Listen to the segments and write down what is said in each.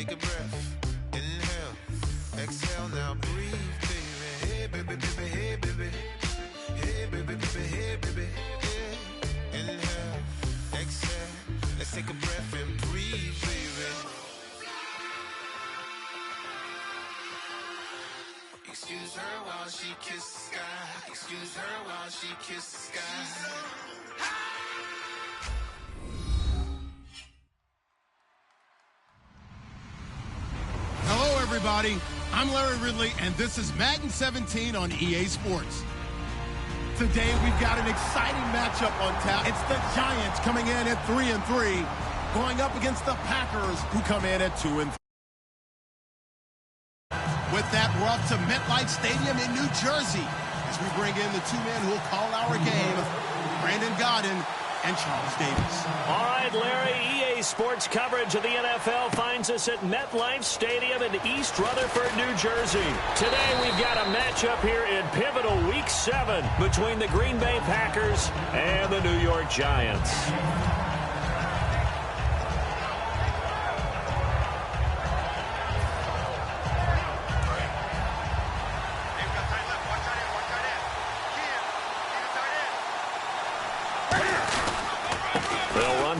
take a breath. Inhale, exhale, now breathe, baby. Hey, baby, baby, hey, baby. Hey, baby, baby, hey, baby. Yeah. Inhale, exhale, let's take a breath and breathe, baby. Excuse her while she kisses the sky. Excuse her while she kisses the sky. Hello, everybody. I'm Larry Ridley, and this is Madden 17 on EA Sports. Today, we've got an exciting matchup on tap. It's the Giants coming in at 3-3, going up against the Packers, who come in at 2-3. With that, we're off to MetLife Stadium in New Jersey as we bring in the two men who will call our game, Brandon Godden and Charles Davis. All right, Larry, EA Sports coverage of the NFL finds us at MetLife Stadium in East Rutherford, New Jersey. Today, we've got a matchup here in pivotal Week 7 between the Green Bay Packers and the New York Giants.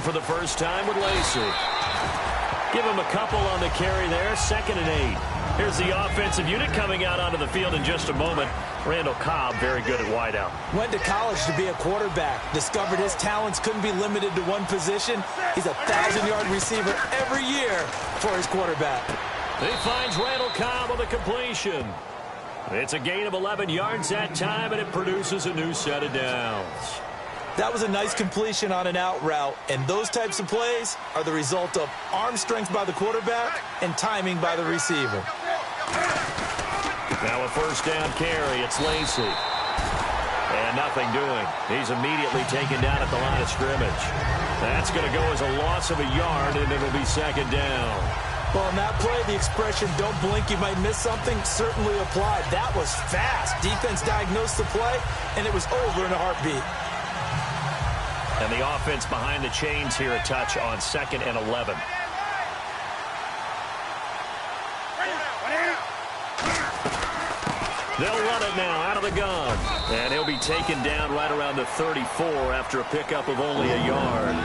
For the first time with Lacey. Give him a couple on the carry there. 2nd and 8. Here's the offensive unit coming out onto the field in just a moment. Randall Cobb, very good at wideout. Went to college to be a quarterback. Discovered his talents couldn't be limited to one position. He's a 1,000-yard receiver every year for his quarterback. He finds Randall Cobb on the completion. It's a gain of 11 yards that time, and it produces a new set of downs. That was a nice completion on an out route, and those types of plays are the result of arm strength by the quarterback and timing by the receiver. Now a first down carry. It's Lacey. And nothing doing. He's immediately taken down at the line of scrimmage. That's going to go as a loss of a yard, and it'll be 2nd down. Well, in that play, the expression, don't blink, you might miss something, certainly applied. That was fast. Defense diagnosed the play, and it was over in a heartbeat. And the offense behind the chains here, a touch on 2nd and 11. They'll run it now out of the gun. And he'll be taken down right around the 34 after a pickup of only a yard.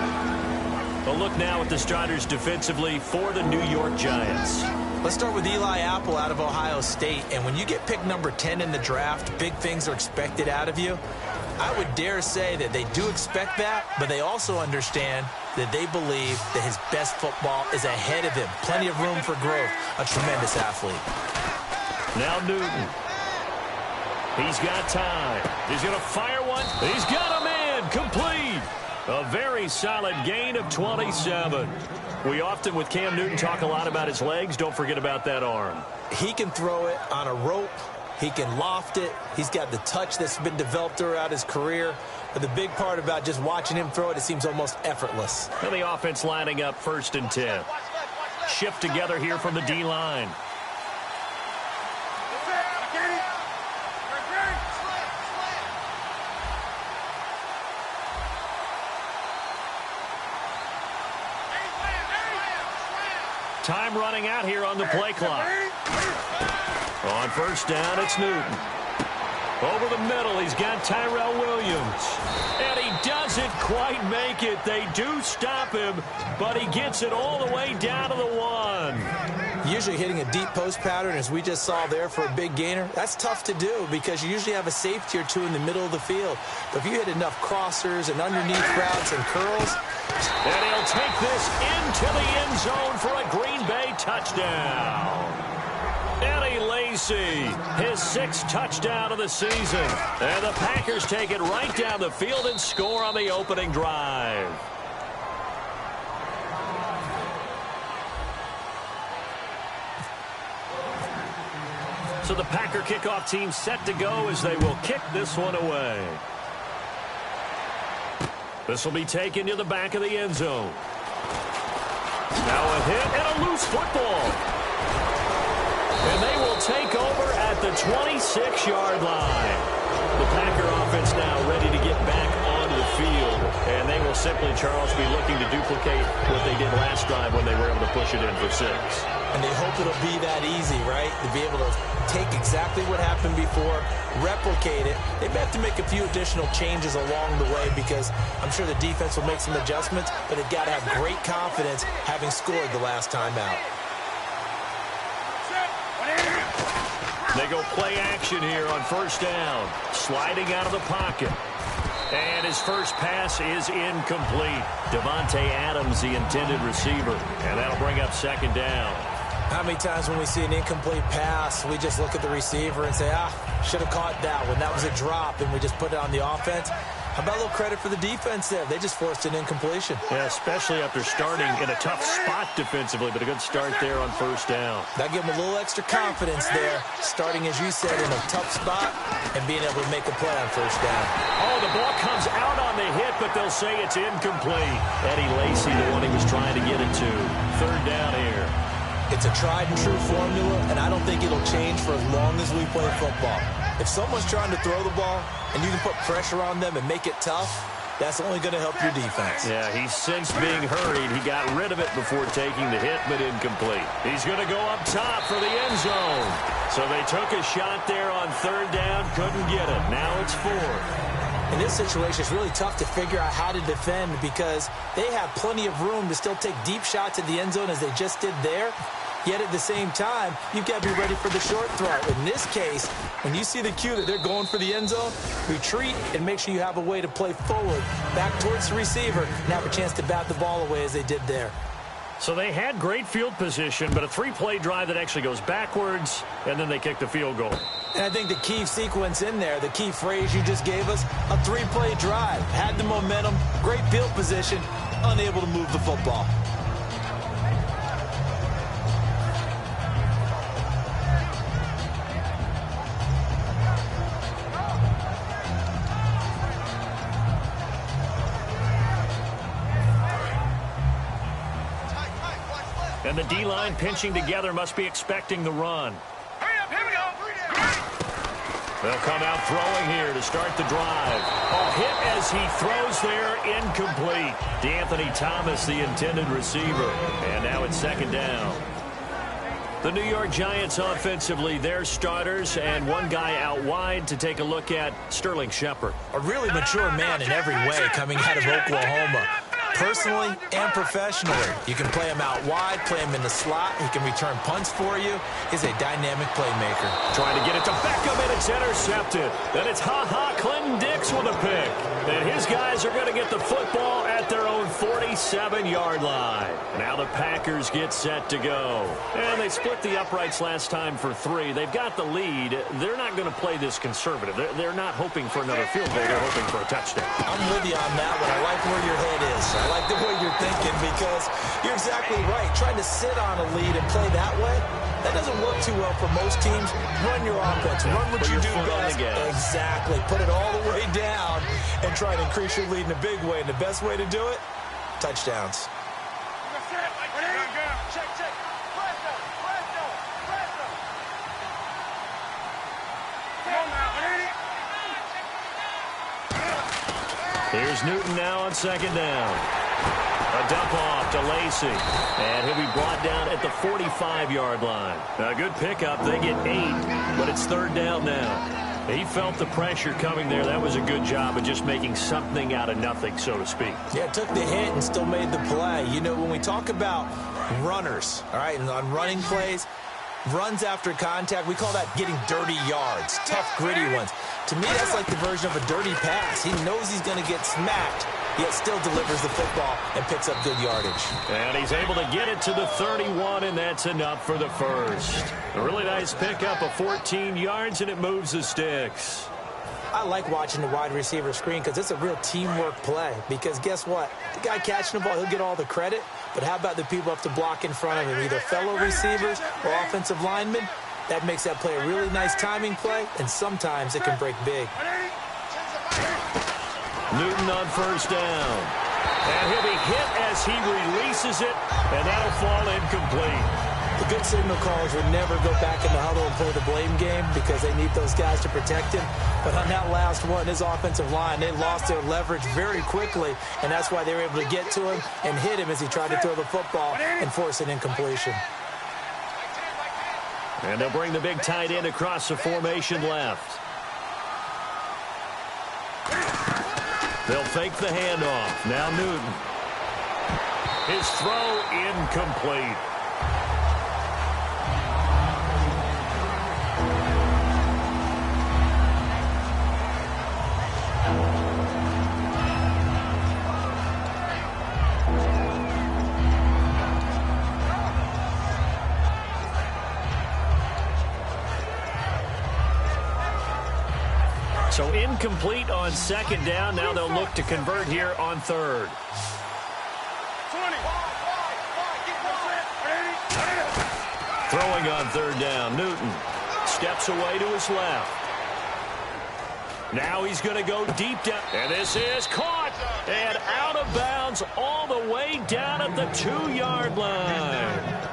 A look now at the starters defensively for the New York Giants. Let's start with Eli Apple out of Ohio State. And when you get picked number 10 in the draft, big things are expected out of you. I would dare say that they do expect that, but they also understand that they believe that his best football is ahead of him. Plenty of room for growth. A tremendous athlete. Now Newton. He's got time. He's going to fire one. He's got him in. Complete. A very solid gain of 27. We often, with Cam Newton, talk a lot about his legs. Don't forget about that arm. He can throw it on a rope. He can loft it. He's got the touch that's been developed throughout his career. But the big part about just watching him throw it seems almost effortless. And the offense lining up 1st and 10. Shift together here from the D-line. Time running out here on the play clock. On 1st down, it's Newton. Over the middle, he's got Tyrell Williams. And he doesn't quite make it. They do stop him, but he gets it all the way down to the 1. Usually hitting a deep post pattern, as we just saw there for a big gainer, that's tough to do because you usually have a safety or two in the middle of the field. But if you hit enough crossers and underneath routes and curls. And he'll take this into the end zone for a Green Bay touchdown. Eddie Lacy, his 6th touchdown of the season. And the Packers take it right down the field and score on the opening drive. So the Packer kickoff team set to go as they will kick this one away. This will be taken to the back of the end zone. Now a hit and a loose football. And they will take over at the 26-yard line. The Packer offense now ready to get back onto the field. And they will simply, Charles, be looking to duplicate what they did last drive when they were able to push it in for 6. And they hope it'll be that easy, right? To be able to take exactly what happened before, replicate it. They may have to make a few additional changes along the way because I'm sure the defense will make some adjustments, but they've got to have great confidence having scored the last time out. They go play action here on first down. Sliding out of the pocket. And his first pass is incomplete. Davante Adams, the intended receiver. And that'll bring up second down. How many times when we see an incomplete pass, we just look at the receiver and say, should have caught that one. That was a drop, and we just put it on the offense. How about a little credit for the defense there? They just forced an incompletion. Yeah, especially after starting in a tough spot defensively, but a good start there on first down. That gave them a little extra confidence there, starting, as you said, in a tough spot and being able to make a play on first down. Oh, the ball comes out on the hit, but they'll say it's incomplete. Eddie Lacy, the one he was trying to get it to. Third down here. It's a tried-and-true formula, and I don't think it'll change for as long as we play football. If someone's trying to throw the ball and you can put pressure on them and make it tough, that's only going to help your defense. Yeah, he's since being hurried. He got rid of it before taking the hit, but incomplete. He's going to go up top for the end zone. So they took a shot there on third down, couldn't get it. Now it's 4. In this situation, it's really tough to figure out how to defend because they have plenty of room to still take deep shots at the end zone as they just did there. Yet at the same time, you've got to be ready for the short throw. In this case, when you see the cue that they're going for the end zone, retreat and make sure you have a way to play forward, back towards the receiver, and have a chance to bat the ball away as they did there. So they had great field position, but a 3-play drive that actually goes backwards, and then they kick the field goal. And I think the key sequence in there, the key phrase you just gave us, a 3-play drive. Had the momentum, great field position, unable to move the football. And the D-line pinching together must be expecting the run. Hurry up, here we go. They'll come out throwing here to start the drive. Oh, hit as he throws there, incomplete. DeAnthony Thomas, the intended receiver. And now it's second down. The New York Giants offensively, their starters, and one guy out wide to take a look at, Sterling Shepard. A really mature man in every way coming out of Oklahoma. Personally and professionally, you can play him out wide, play him in the slot. He can return punts for you. He's a dynamic playmaker. Trying to get it to Beckham, and it's intercepted. Then it's Clinton Dix with a pick. And his guys are going to get the football at their own 47-yard line. Now the Packers get set to go. And they split the uprights last time for 3. They've got the lead. They're not going to play this conservative. They're not hoping for another field goal. They're hoping for a touchdown. I'm with you on that one. I like where your head is. I like the way you're thinking because you're exactly right. Trying to sit on a lead and play that way, that doesn't work too well for most teams. Run your offense. Run what you do best. Exactly. Put it all the way down and try to increase your lead in a big way. And the best way to do it, touchdowns. Here's Newton now on second down. A dump off to Lacy. And he'll be brought down at the 45-yard line. A good pickup. They get 8, but it's third down now. He felt the pressure coming there. That was a good job of just making something out of nothing, so to speak. Yeah, took the hit and still made the play. You know, when we talk about runners, all right, and on running plays, runs after contact, we call that getting dirty yards, tough, gritty ones. To me, that's like the version of a dirty pass. He knows he's going to get smacked, yet still delivers the football and picks up good yardage. And he's able to get it to the 31, and that's enough for the first. A really nice pickup of 14 yards, and it moves the sticks. I like watching the wide receiver screen because it's a real teamwork play. Because guess what? The guy catching the ball, he'll get all the credit. But how about the people up to block in front of him, either fellow receivers or offensive linemen? That makes that play a really nice timing play, and sometimes it can break big. Newton on first down. And he'll be hit as he releases it, and that'll fall incomplete. The good signal callers would never go back in the huddle and play the blame game because they need those guys to protect him. But on that last one, his offensive line, they lost their leverage very quickly, and that's why they were able to get to him and hit him as he tried to throw the football and force an incompletion. And they'll bring the big tight end across the formation left. They'll fake the handoff. Now Newton. His throw incomplete. So incomplete on second down. Now they'll look to convert here on third. 20. Throwing on third down, Newton steps away to his left. Now he's going to go deep down. And this is caught and out of bounds all the way down at the 2-yard line.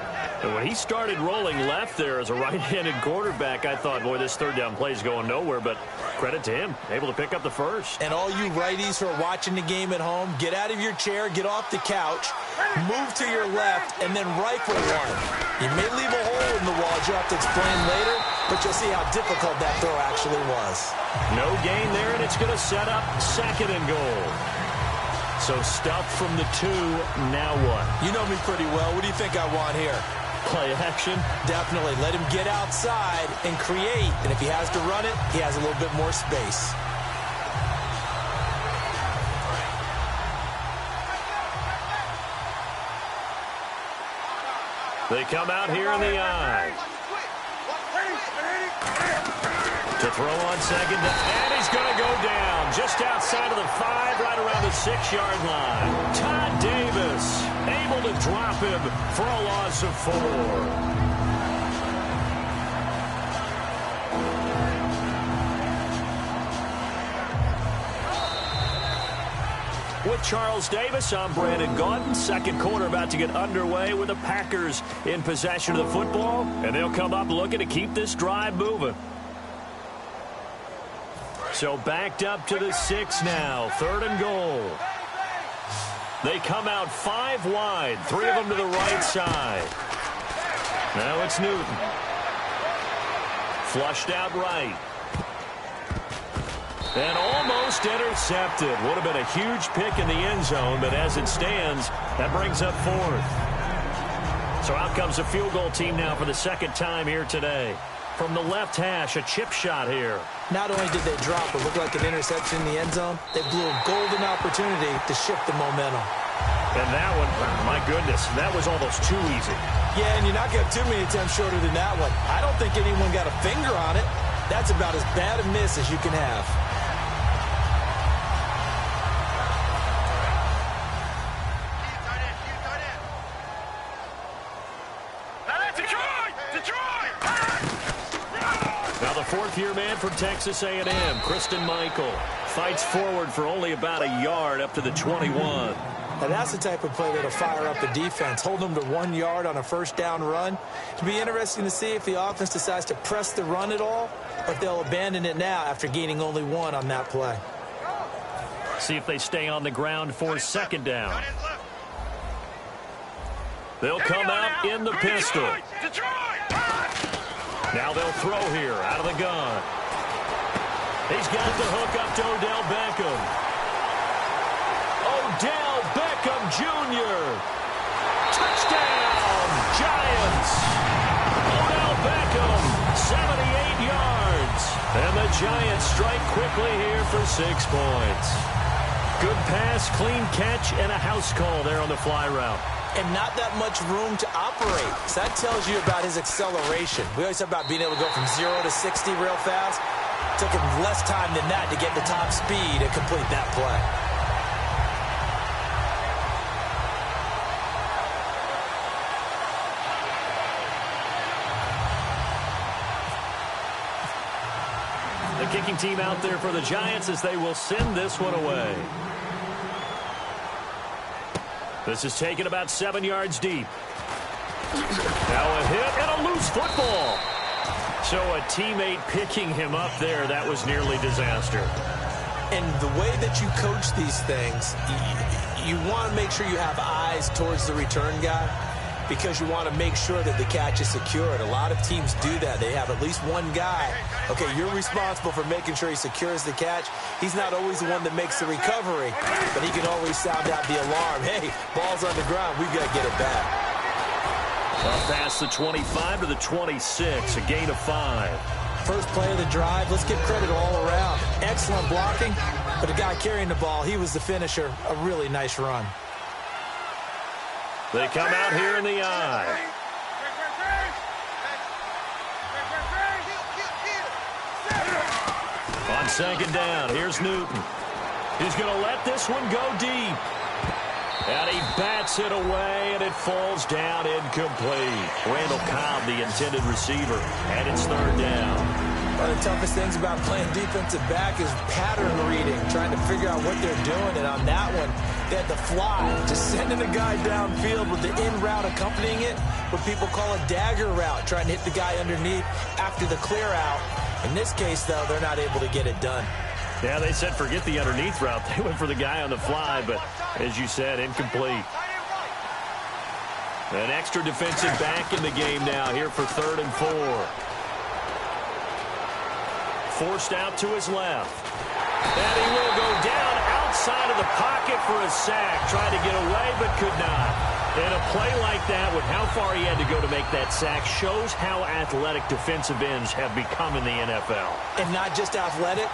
And when he started rolling left there as a right-handed quarterback, I thought, boy, this third down play is going nowhere. But credit to him, able to pick up the first. And all you righties who are watching the game at home, get out of your chair, get off the couch, move to your left, and then rifle one. You may leave a hole in the wall, as you'll have to explain later, but you'll see how difficult that throw actually was. No gain there, and it's going to set up second and goal. So stuff from the 2, now what? You know me pretty well. What do you think I want here? Play action? Definitely. Let him get outside and create. And if he has to run it, he has a little bit more space. They come out here in the eye. To throw on second down. And he's going to go down just outside of the 5, right around the 6-yard line. Todd Davis able to drop him for a loss of 4. With Charles Davis, I'm Brandon Gaudin. Second quarter about to get underway with the Packers in possession of the football. And they'll come up looking to keep this drive moving. So backed up to the 6 now. 3rd and goal. They come out 5 wide. 3 of them to the right side. Now it's Newton. Flushed out right. And almost intercepted. Would have been a huge pick in the end zone, but as it stands, that brings up 4th. So out comes the field goal team now for the second time here today. From the left hash, a chip shot here. Not only did they drop what looked like an interception in the end zone, they blew a golden opportunity to shift the momentum. And that one, my goodness, that was almost too easy. Yeah, and you're not going to have too many attempts shorter than that one. I don't think anyone got a finger on it. That's about as bad a miss as you can have. Now the 4th-year man from Texas A&M, Kristen Michael, fights forward for only about a yard up to the 21. Now that's the type of play that'll fire up the defense. Hold them to 1 yard on a first down run. It'll be interesting to see if the offense decides to press the run at all, or if they'll abandon it now after gaining only 1 on that play. See if they stay on the ground for second down. They'll come out in the pistol. Now they'll throw here out of the gun. He's got the hook up to Odell Beckham. Odell Beckham Jr. Touchdown, Giants. Odell Beckham, 78 yards. And the Giants strike quickly here for 6 points. Good pass, clean catch, and a house call there on the fly route. And not that much room to operate. So that tells you about his acceleration. We always talk about being able to go from 0 to 60 real fast. It took him less time than that to get the top speed and complete that play. The kicking team out there for the Giants as they will send this one away. This is taken about 7 yards deep. Now a hit and a loose football. So a teammate picking him up there, that was nearly disaster. And the way that you coach these things, you want to make sure you have eyes towards the return guy because you want to make sure that the catch is secured. A lot of teams do that. They have at least one guy. Okay, you're responsible for making sure he secures the catch. He's not always the one that makes the recovery, but he can always sound out the alarm. Hey, ball's on the ground. We've got to get it back. Up past the 25 to the 26, a gain of 5. First play of the drive, let's give credit all around. Excellent blocking, but the guy carrying the ball, he was the finisher. A really nice run. They come out here in the eye. On second down, here's Newton. He's going to let this one go deep. And he bats it away, and it falls down incomplete. Randall Cobb, the intended receiver, and it's third down. One of the toughest things about playing defensive back is pattern reading, trying to figure out what they're doing. And on that one, they had the fly, just sending a guy downfield with the in route accompanying it, what people call a dagger route, trying to hit the guy underneath after the clear out. In this case, though, they're not able to get it done. Yeah, they said forget the underneath route. They went for the guy on the fly, but as you said, incomplete. An extra defensive back in the game now here for 3rd and 4. Forced out to his left. And he will go down outside of the pocket for a sack. Tried to get away, but could not. And a play like that, with how far he had to go to make that sack, shows how athletic defensive ends have become in the NFL. And not just athletic.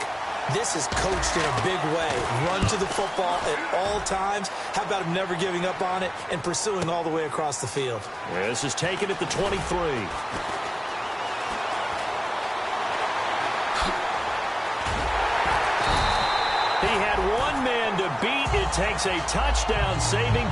This is coached in a big way. Run to the football at all times. How about him never giving up on it and pursuing all the way across the field? Yeah, this is taken at the 23. He had one man to beat. It takes a touchdown saving